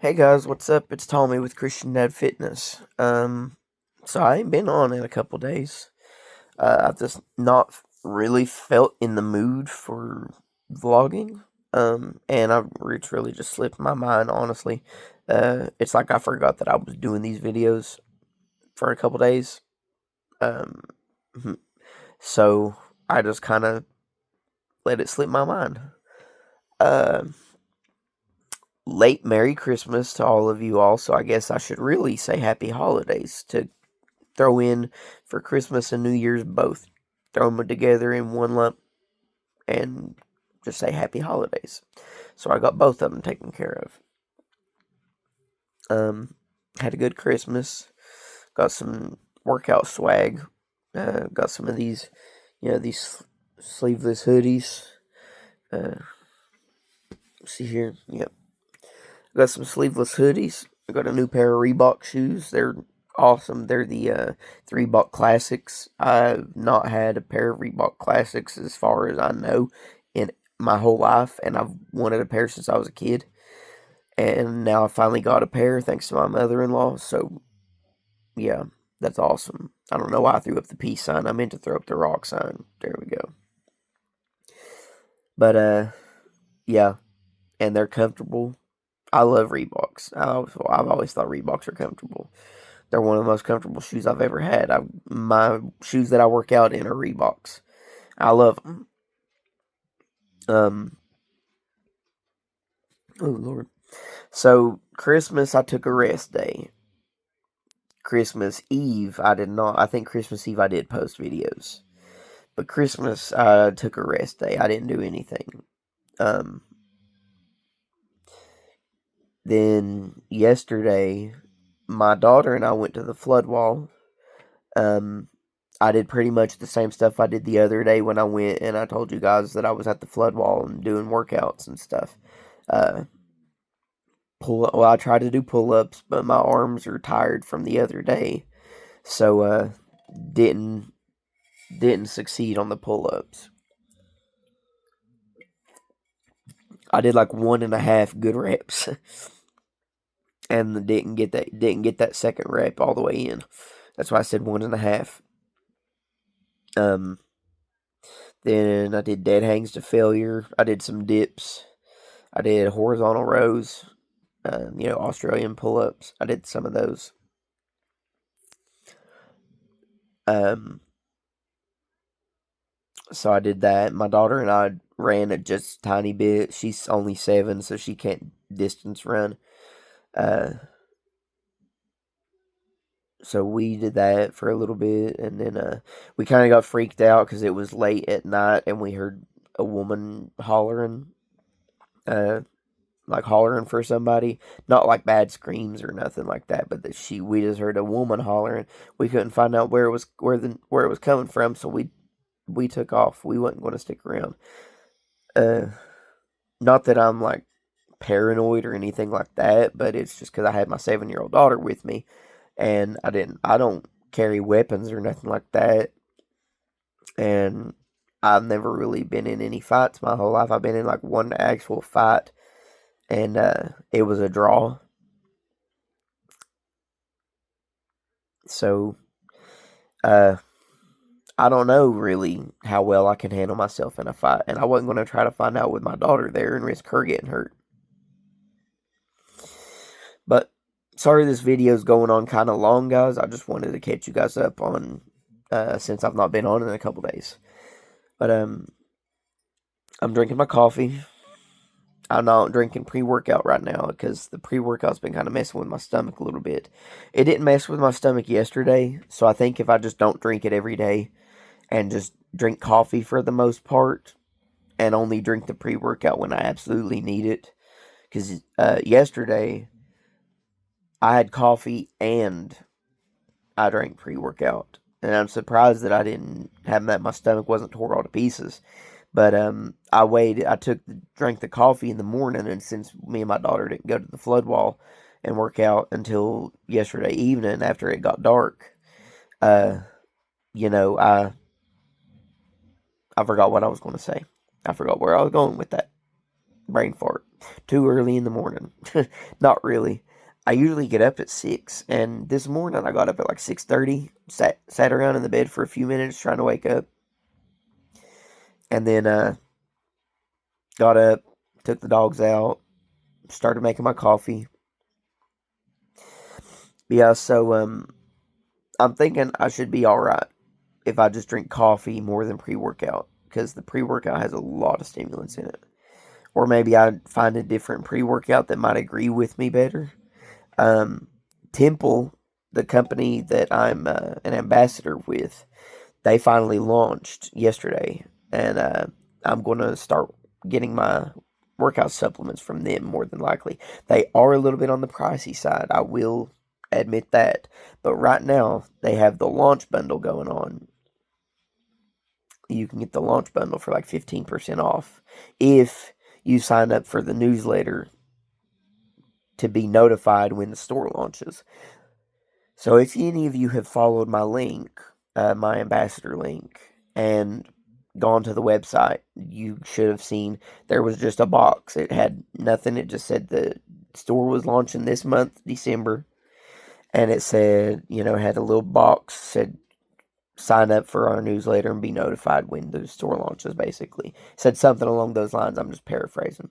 Hey guys, what's up? It's Tommy with Christian Dad Fitness. So I ain't been on in a couple days. I've just not really felt in the mood for vlogging. And it's really just slipped my mind, honestly. It's like I forgot that I was doing these videos for a couple days. Um, so I just kind of let it slip my mind. Uh, Late Merry Christmas to all of you all. So I guess I should really say Happy Holidays to throw in for Christmas and New Year's both. Throw them together in one lump and just say Happy Holidays. So I got both of them taken care of. Had a good Christmas. Got some workout swag. Got some of these, these sleeveless hoodies. See here, yep. Got some sleeveless hoodies. I got a new pair of Reebok shoes. They're awesome. They're the Reebok Classics. I've not had a pair of Reebok Classics as far as I know in my whole life, and I've wanted a pair since I was a kid. And now I finally got a pair thanks to my mother-in-law. So yeah, that's awesome. I don't know why I threw up the peace sign. I meant to throw up the rock sign. There we go. But yeah, and they're comfortable. I love Reeboks. I've always thought Reeboks are comfortable. They're one of the most comfortable shoes I've ever had. My shoes that I work out in are Reeboks. I love them. Oh Lord. So Christmas, I took a rest day. Christmas Eve, I did not. I think Christmas Eve I did post videos, but Christmas I took a rest day. I didn't do anything. Um, then yesterday, my daughter and I went to the flood wall. Um, I did pretty much the same stuff I did the other day when I went, and I told you guys that I was at the flood wall and doing workouts and stuff. Uh, I tried to do pull-ups, but my arms are tired from the other day, so didn't succeed on the pull-ups. I did like 1.5 good reps, and didn't get that second rep all the way in. That's why I said 1.5. Um, then I did dead hangs to failure. I did some dips. I did horizontal rows. Australian pull-ups. I did some of those. Um, so I did that. My daughter and I ran it just a tiny bit. She's only 7, so she can't distance run. So we did that for a little bit, and then we kind of got freaked out because it was late at night, and we heard a woman hollering, uh, like hollering for somebody. Not like bad screams or nothing like that, but we just heard a woman hollering. We couldn't find out where it was coming from, so we took off. We wasn't going to stick around. Uh, Not that I'm like paranoid or anything like that, but it's just because I had my 7-year-old daughter with me, and I don't carry weapons or nothing like that, and I've never really been in any fights my whole life. I've been in like one actual fight, and it was a draw. So uh, I don't know really how well I can handle myself in a fight, and I wasn't going to try to find out with my daughter there and risk her getting hurt. But sorry this video is going on kind of long, guys. I just wanted to catch you guys up on since I've not been on in a couple days. But I'm drinking my coffee. I'm not drinking pre-workout right now because the pre-workout's been kind of messing with my stomach a little bit. It didn't mess with my stomach yesterday, so I think if I just don't drink it every day and just drink coffee for the most part and only drink the pre-workout when I absolutely need it, because yesterday I had coffee and I drank pre-workout, and I'm surprised that I didn't have that. My stomach wasn't tore all to pieces. But I waited. Drank the coffee in the morning, and since me and my daughter didn't go to the flood wall and work out until yesterday evening after it got dark, uh, you know, I forgot what I was going to say. I forgot where I was going with that brain fart. too early in the morning. Not really. I usually get up at 6, and this morning I got up at like 6:30, sat around in the bed for a few minutes trying to wake up, and then got up, took the dogs out, started making my coffee. Yeah, so I'm thinking I should be all right if I just drink coffee more than pre-workout, because the pre-workout has a lot of stimulants in it. Or maybe I'd find a different pre-workout that might agree with me better. Um, Temple, the company that I'm an ambassador with, they finally launched yesterday, and I'm going to start getting my workout supplements from them more than likely. They are a little bit on the pricey side, I will admit that, but right now they have the launch bundle going on. You can get the launch bundle for like 15% off if you sign up for the newsletter to be notified when the store launches. So if any of you have followed my link, my ambassador link, and gone to the website, you should have seen there was just a box. It had nothing. It just said the store was launching this month, December. And it said, had a little box, said sign up for our newsletter and be notified when the store launches, basically. It said something along those lines. I'm just paraphrasing.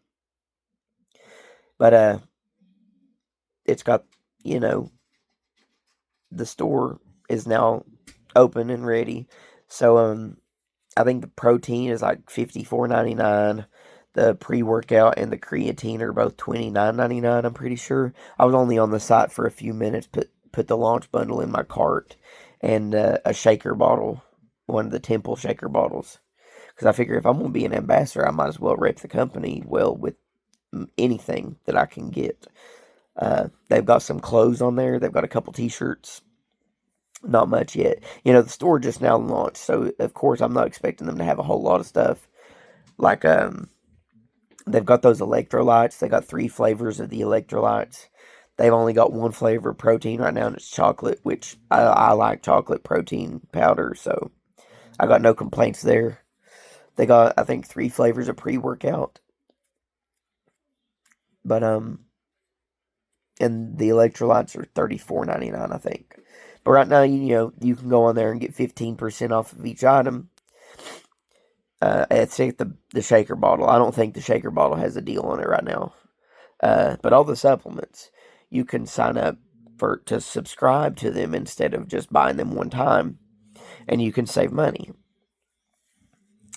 But it's got, the store is now open and ready. So I think the protein is like $54.99. The pre-workout and the creatine are both $29.99, I'm pretty sure. I was only on the site for a few minutes, put the launch bundle in my cart, and a shaker bottle, one of the Temple shaker bottles. Because I figure if I'm going to be an ambassador, I might as well rep the company well with anything that I can get. They've got some clothes on there. They've got a couple t-shirts. Not much yet. The store just now launched, so of course I'm not expecting them to have a whole lot of stuff. Like, they've got those electrolytes. They got 3 flavors of the electrolytes. They've only got one flavor of protein right now, and it's chocolate, which I like chocolate protein powder, so I got no complaints there. They got, I think, 3 flavors of pre-workout. But, and the electrolytes are $34.99, I think. But right now, you can go on there and get 15% off of each item. It's the shaker bottle. I don't think the shaker bottle has a deal on it right now. But all the supplements, you can sign up to subscribe to them instead of just buying them one time, and you can save money.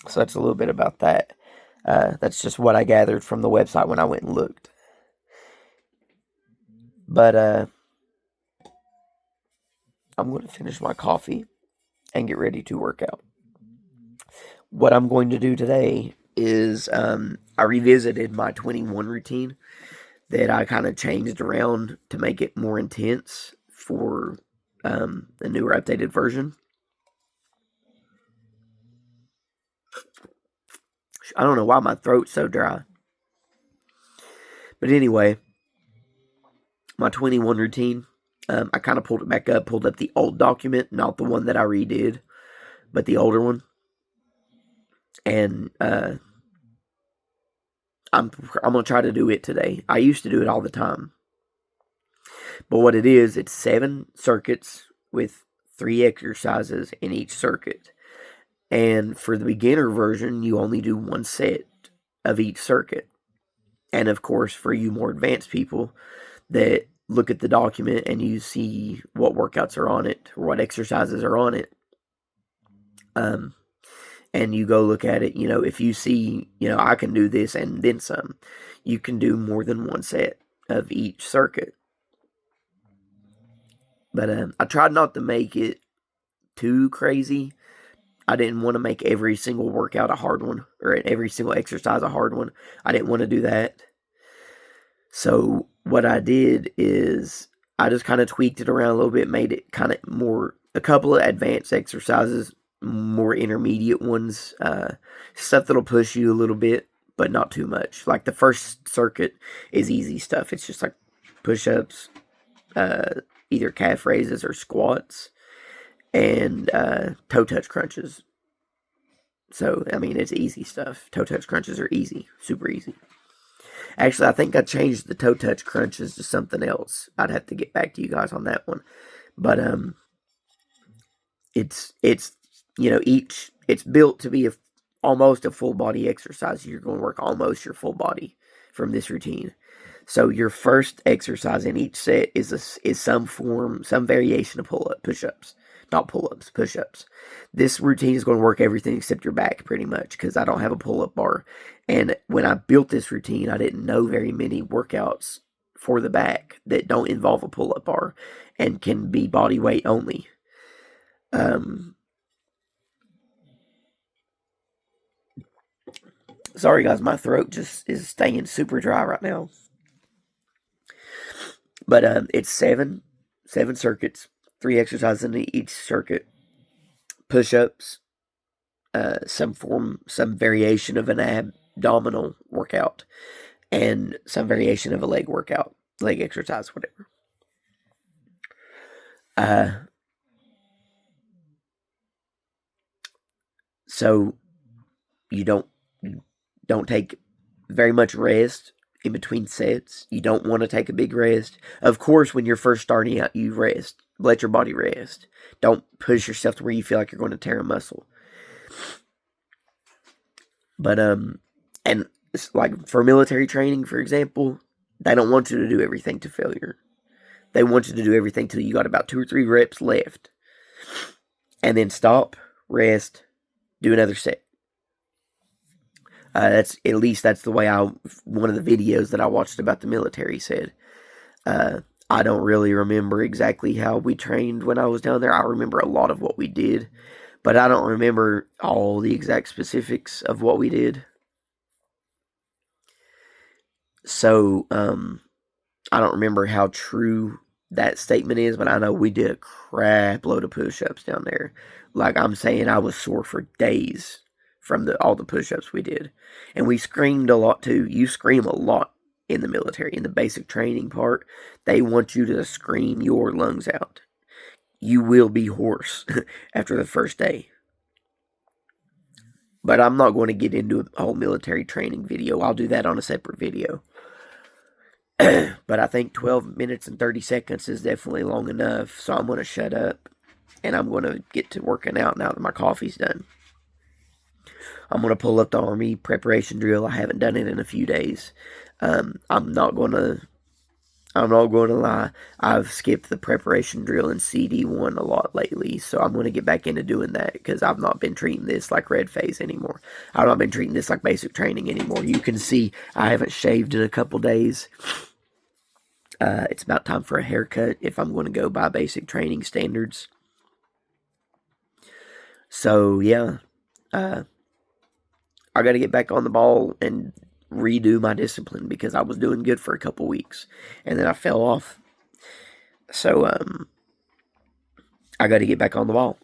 So that's a little bit about that. That's just what I gathered from the website when I went and looked. But I'm going to finish my coffee and get ready to work out. What I'm going to do today is I revisited my 21 routine that I kind of changed around to make it more intense for the newer updated version. I don't know why my throat's so dry. But anyway, my 21 routine, I kind of pulled it back up, pulled up the old document, not the one that I redid, but the older one. And I'm going to try to do it today. I used to do it all the time. But what it is, it's 7 circuits with 3 exercises in each circuit. And for the beginner version, you only do 1 set of each circuit. And of course, for you more advanced people that look at the document and you see what workouts are on it or what exercises are on it, and you go look at it, if you see, I can do this and then some, you can do more than 1 set of each circuit. But I tried not to make it too crazy. I didn't want to make every single workout a hard one, or every single exercise a hard one. I didn't want to do that. So what I did is I just kind of tweaked it around a little bit, made it kind of more, a couple of advanced exercises, more intermediate ones, stuff that'll push you a little bit, but not too much. Like the first circuit is easy stuff. It's just like push-ups, either calf raises or squats, and toe touch crunches. So, I mean, it's easy stuff. Toe touch crunches are easy, super easy. Actually, I think I changed the toe touch crunches to something else. I'd have to get back to you guys on that one. But it's it's built to be almost a full body exercise. You're going to work almost your full body from this routine. So your first exercise in each set is some variation of push-ups, not pull-ups, push-ups. This routine is going to work everything except your back pretty much because I don't have a pull-up bar. And when I built this routine, I didn't know very many workouts for the back that don't involve a pull-up bar and can be body weight only. Sorry guys, my throat just is staying super dry right now. But it's seven circuits, 3 exercises in each circuit. Push-ups, some variation of an abdominal workout, and some variation of a leg workout, leg exercise, whatever. So you don't take very much rest in between sets. You don't want to take a big rest. Of course, when you're first starting out, you rest. Let your body rest. Don't push yourself to where you feel like you're going to tear a muscle. But and like for military training, for example, they don't want you to do everything to failure. They want you to do everything till you got about 2 or 3 reps left, and then stop, rest, do another set. That's the way one of the videos that I watched about the military said. I don't really remember exactly how we trained when I was down there. I remember a lot of what we did, but I don't remember all the exact specifics of what we did. So, I don't remember how true that statement is, but I know we did a crap load of push-ups down there. Like I'm saying, I was sore for days from all the push-ups we did. And we screamed a lot too. You scream a lot in the military. In the basic training part, they want you to scream your lungs out. You will be hoarse after the first day. But I'm not going to get into a whole military training video. I'll do that on a separate video. But I think 12 minutes and 30 seconds is definitely long enough. So I'm going to shut up. And I'm going to get to working out now that my coffee's done. I'm going to pull up the Army preparation drill. I haven't done it in a few days. I'm not going to lie. I've skipped the preparation drill in CD1 a lot lately, so I'm going to get back into doing that because I've not been treating this like red phase anymore. I've not been treating this like basic training anymore. You can see I haven't shaved in a couple days. It's about time for a haircut if I'm going to go by basic training standards. So, yeah. I got to get back on the ball and redo my discipline because I was doing good for a couple weeks and then I fell off. So, I got to get back on the ball.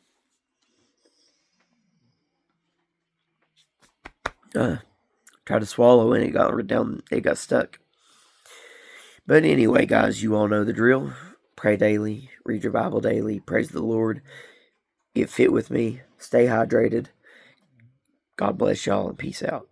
Tried to swallow and it got stuck. But anyway, guys, you all know the drill. Pray daily, read your Bible daily, praise the Lord, get fit with me, stay hydrated. God bless y'all and peace out.